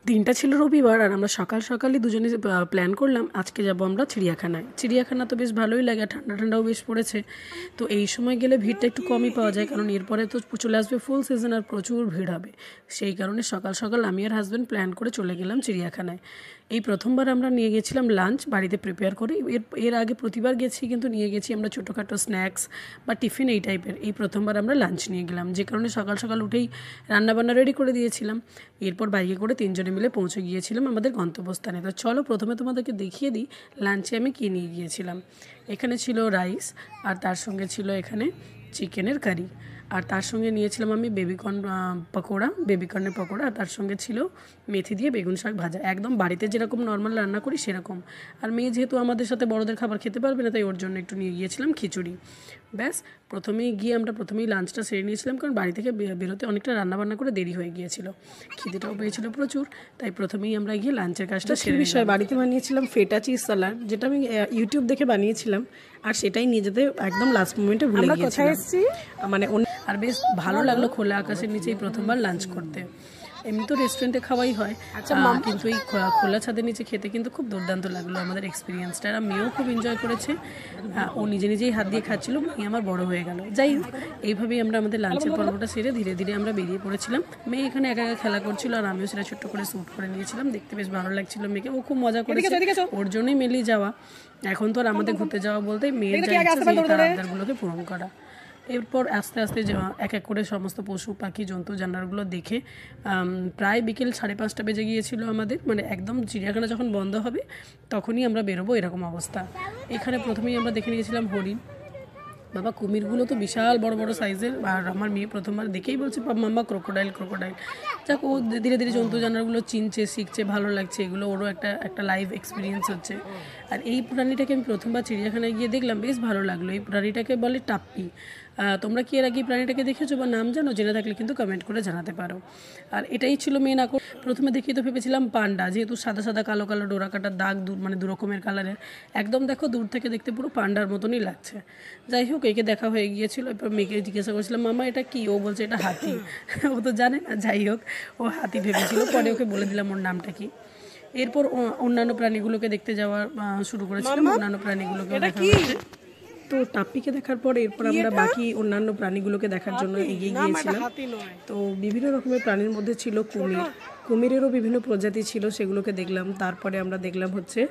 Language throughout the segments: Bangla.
দিনটা ছিল রবিবার আর আমরা সকাল সকালই দুজনে প্ল্যান করলাম আজকে যাব আমরা চিড়িয়াখানায়। চিড়িয়াখানা তো বেশ ভালোই লাগে, ঠান্ডা ঠান্ডাও বেশ পড়েছে। তো এই সময় গেলে ভিড়টা একটু কমই পাওয়া যায়, কারণ এরপরে তো চলে আসবে ফুল সিজন আর প্রচুর ভিড় হবে। সেই কারণে সকাল সকাল আমি আর হাজব্যান্ড প্ল্যান করে চলে গেলাম চিড়িয়াখানায়। এই প্রথমবার আমরা নিয়ে গেছিলাম লাঞ্চ বাড়িতে প্রিপেয়ার করে। এর আগে প্রতিবার গেছি, কিন্তু নিয়ে গেছি আমরা ছোটোখাটো স্ন্যাক্স বা টিফিন এই টাইপের। এই প্রথমবার আমরা লাঞ্চ নিয়ে গেলাম, যে কারণে সকাল সকাল উঠেই রান্নাবান্না রেডি করে দিয়েছিলাম। এরপর বাইকে করে তিনজনে মিলে পৌঁছে গিয়েছিলাম আমাদের গন্তব্যস্থানে। তো চলো প্রথমে তোমাদেরকে দেখিয়ে দিই লাঞ্চে আমি কী নিয়ে গিয়েছিলাম। এখানে ছিল রাইস, আর তার সঙ্গে ছিল এখানে চিকেনের কারি, আর তার সঙ্গে নিয়েছিলাম আমি বেবিকর্নের পকোড়া, আর তার সঙ্গে ছিল মেথি দিয়ে বেগুন শাক ভাজা, একদম বাড়িতে যেরকম নর্মাল রান্না করি সেরকম। আর মেয়ে যেহেতু আমাদের সাথে বড়দের খাবার খেতে পারবে না, তাই ওর জন্য একটু নিয়ে গিয়েছিলাম খিচুড়ি। ব্যাস আমরা প্রথমেই লাঞ্চটা সেরে নিয়েছিলাম, কারণ বাড়ি থেকে বেরোতে অনেকটা রান্নাবান্না করে দেরি হয়ে গিয়েছিল, খিদেটাও পেয়েছিল প্রচুর। তাই প্রথমেই আমরা গিয়ে লাঞ্চের কাজটা সেরে বিষয় বাড়িতে বানিয়েছিলাম ফেটা চিজ সালাড, যেটা আমি ইউটিউব দেখে বানিয়েছিলাম, আর সেটাই নিয়ে যেতে একদম লাস্ট মোমেন্টে ভুলে গিয়েছিলাম। মানে আর বেশ ভালো লাগলো খোলা আকাশের নিচেই প্রথমবার লাঞ্চ করতে। এমনি তো রেস্টুরেন্টে খাওয়াই হয়, কিন্তু এই খোলা ছাদের নিচে খেতে কিন্তু খুব দুর্দান্ত লাগলো আমাদের এক্সপিরিয়েন্সটা। আর মেয়েও খুব এনজয় করেছে, ও নিজেই হাত দিয়ে খাচ্ছিল, মেয়ে আমার বড় হয়ে গেল। যাই হোক, এইভাবেই আমরা আমাদের লাঞ্চের পর্বটা সেরে ধীরে ধীরে আমরা বেরিয়ে পড়েছিলাম। মেয়ে এখানে একা একা খেলা করছিল, আর আমিও সেটা ছোট্ট করে শ্যুট করে নিয়েছিলাম। দেখতে বেশ ভালো লাগছিল মেয়েকে, ও খুব মজা করেছে, ওর জন্যই মেনলি যাওয়া। এখন তো আর আমাদের ঘুরতে যাওয়া বলতে মেয়ের আবদারগুলোকে পূরণ করা। এরপর আস্তে আস্তে এক এক করে সমস্ত পশু পাখি জন্তু জানোয়ারগুলো দেখে প্রায় বিকেল 5:30 বেজে গিয়েছিল আমাদের। মানে একদম চিড়িয়াখানা যখন বন্ধ হবে তখনই আমরা বেরোবো, এরকম অবস্থা। এখানে প্রথমেই আমরা দেখে নিয়েছিলাম হরিণ। বাবা, কুমিরগুলো তো বিশাল বড় বড় সাইজের, আর আমার মেয়ে প্রথমবার দেখেই বলছে মাম্মা ক্রোকোডাইল। যাক, ও ধীরে ধীরে জন্তু জানোয়ারগুলো চিনছে, শিখছে, ভালো লাগছে, এগুলো ওরও একটা লাইভ এক্সপিরিয়েন্স হচ্ছে। আর এই প্রাণীটাকে আমি প্রথমবার চিড়িয়াখানায় গিয়ে দেখলাম, বেশ ভালো লাগলো। এই প্রাণীটাকে বলে টাপ্পি। তোমরা কি এর আগে প্রাণীটাকে দেখেছো বা নাম জানো? জেনে থাকলে কিন্তু কমেন্ট করে জানাতে পারো। আর এটাই ছিল মেন আকর্ষণ। প্রথমে দেখি তো ভেবেছিলাম পান্ডা, যেহেতু সাদা সাদা কালো কালো ডোরা কাটার দাগ, মানে দু রকমের কালারের, একদম দেখো দূর থেকে দেখতে পুরো পান্ডার মতনই লাগছে। যাই হোক, একে দেখা হয়ে গিয়েছিল। এরপর মেয়েকে জিজ্ঞাসা করেছিলাম মামা এটা কি? ও বলছে এটা হাতি। ও তো জানে না। যাই হোক, ও হাতি ভেবেছিল, পরে ওকে বলে দিলাম ওর নামটা কি। এরপর অন্যান্য প্রাণীগুলোকে দেখতে যাওয়া শুরু করেছিলাম। অন্যান্য প্রাণীগুলোকে দেখা হয়েছে। তো টাপ্পিকে দেখার পর এরপর আমরা বাকি অন্যান্য প্রাণীগুলোকে দেখার জন্য এগিয়ে গিয়েছিলাম। তো বিভিন্ন রকমের প্রাণীর মধ্যে ছিল কুমিরেরও বিভিন্ন প্রজাতি ছিল, সেগুলোকে দেখলাম। তারপরে আমরা দেখলাম হচ্ছে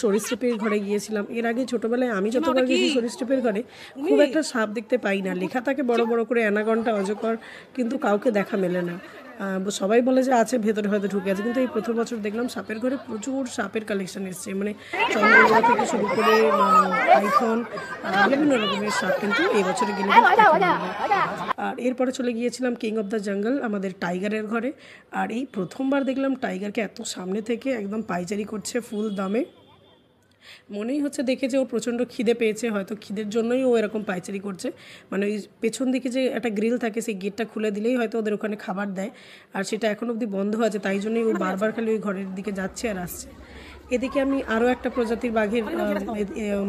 সরীসৃপের ঘরে গিয়েছিলাম। এর আগে ছোটোবেলায় আমি যতবার গেছি সরীসৃপের ঘরে, খুব একটা সাপ দেখতে পাই না। লেখা থাকে বড় বড় করে অ্যানাকন্ডা, অজগর, কিন্তু কাউকে দেখা মেলে না। সবাই বলে যে আছে, ভেতরে হয়তো ঢুকে আছে, কিন্তু এই প্রথম বছর দেখলাম সাপের ঘরে প্রচুর সাপের কালেকশন এসছে। মানে চন্দ্রগোড়া থেকে শুরু করে পাইথন, বিভিন্ন রকমের সাপ কিন্তু এই বছরে গেলে। আর এরপরে চলে গিয়েছিলাম কিং অফ দ্য জঙ্গল, আমাদের টাইগারের ঘরে। আর এই প্রথমবার দেখলাম টাইগারকে এত সামনে থেকে একদম পাইচারি করছে ফুল দামে। মনেই হচ্ছে দেখে যে ওর প্রচণ্ড খিদে পেয়েছে, হয়তো খিদের জন্যই ও এরকম পাইচারি করছে। মানে ওই পেছন দিকে যে একটা গ্রিল থাকে, সেই গেটটা খুলে দিলেই হয়তো ওদের ওখানে খাবার দেয়, আর সেটা এখন অবধি বন্ধ আছে, তাই জন্যই ও বারবার খালি ওই ঘরের দিকে যাচ্ছে আর আসছে। এদিকে আমি আরও একটা প্রজাতির বাঘের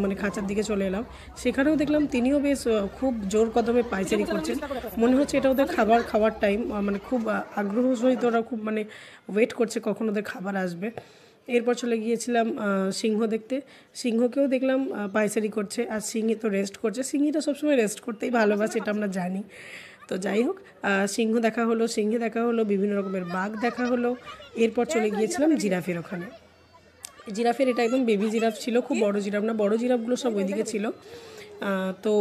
মানে খাঁচার দিকে চলে এলাম। সেখানেও দেখলাম তিনিও বেশ খুব জোর কদমে পাইচারি করছেন। মনে হচ্ছে এটা ওদের খাওয়ার টাইম, মানে খুব আগ্রহ সহিত ওরা খুব মানে ওয়েট করছে কখন ওদের খাবার আসবে। এরপর চলে গিয়েছিলাম সিংহ দেখতে। সিংহকেও দেখলাম পাইচারি করছে, আর সিংহী তো রেস্ট করছে। সিংহীটা সবসময় রেস্ট করতেই ভালোবাসে, এটা আমরা জানি। তো যাই হোক, সিংহ দেখা হলো, বিভিন্ন রকমের বাঘ দেখা হলো। এরপর চলে গিয়েছিলাম জিরাফের ওখানে। জিরাফের এটা একদম বেবি জিরাফ ছিল, খুব বড় জিরাফ না, বড় জিরাফগুলো সব ওইদিকে ছিল। তো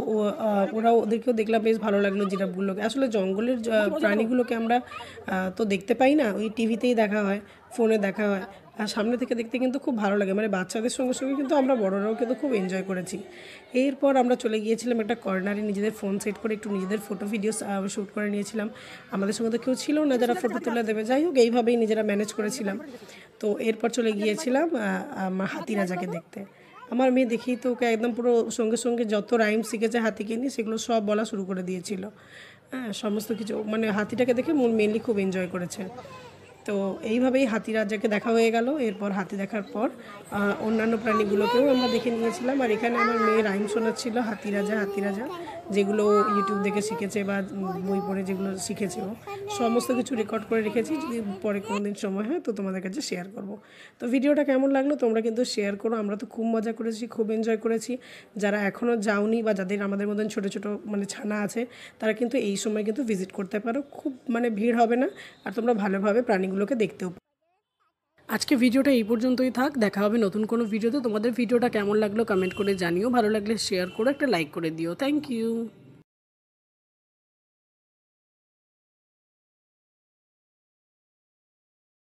ওদেরকেও দেখলাম, বেশ ভালো লাগলো জিরাফগুলোকে। আসলে জঙ্গলের প্রাণীগুলোকে আমরা তো দেখতে পাই না, ওই টিভিতেই দেখা হয়, ফোনে দেখা হয়। আর সামনে থেকে দেখতে কিন্তু খুব ভালো লাগে। মানে বাচ্চাদের সঙ্গে সঙ্গে কিন্তু আমরা বড়রাও কিন্তু খুব এনজয় করেছি। এরপর আমরা চলে গিয়েছিলাম একটা কর্নারে, নিজেদের ফোন সেট করে একটু নিজেদের ফটো ভিডিও শ্যুট করে নিয়েছিলাম। আমাদের সঙ্গে তো কেউ ছিল না যারা ফটো তুলে দেবে। যাই হোক, এইভাবেই নিজেরা ম্যানেজ করেছিলাম। তো এরপর চলে গিয়েছিলাম হাতি রাজাকে দেখতে। আমার মেয়ে দেখেই তো ওকে একদম পুরো সঙ্গে সঙ্গে যত রাইম শিখেছে হাতিকে নিয়ে, সেগুলো সব বলা শুরু করে দিয়েছিল। হ্যাঁ, সমস্ত কিছু মানে হাতিটাকে দেখে মেনলি খুব এনজয় করেছে। তো এইভাবেই হাতি রাজাকে দেখা হয়ে গেল। এরপর হাতি দেখার পর অন্যান্য প্রাণীগুলোকেও আমরা দেখে নিয়েছিলাম। আর এখানে আমার মেয়ে রাইম শোনাচ্ছিল হাতি রাজা, যেগুলো ইউটিউব দেখে শিখেছে বা বই পড়ে যেগুলো শিখেছে ও সমস্ত কিছু রেকর্ড করে রেখেছি, যদি পরে কোনো দিন সময় হয় তো তোমাদের কাছে শেয়ার করব। তো ভিডিওটা কেমন লাগলো তোমরা কিন্তু শেয়ার করো। আমরা তো খুব মজা করেছি, খুব এনজয় করেছি। যারা এখনও যাওনি বা যাদের আমাদের মতন ছোটো ছোটো মানে ছানা আছে তারা কিন্তু এই সময় কিন্তু ভিজিট করতে পারো, খুব মানে ভিড় হবে না, আর তোমরা ভালোভাবে প্রাণীগুলোকে দেখতেও। আজকে ভিডিওটা এই পর্যন্তই থাক, দেখা হবে নতুন কোনো ভিডিওতে। তোমাদের ভিডিওটা কেমন লাগলো কমেন্ট করে জানিও, ভালো লাগলে শেয়ার করো, একটা লাইক করে দিও। Thank you.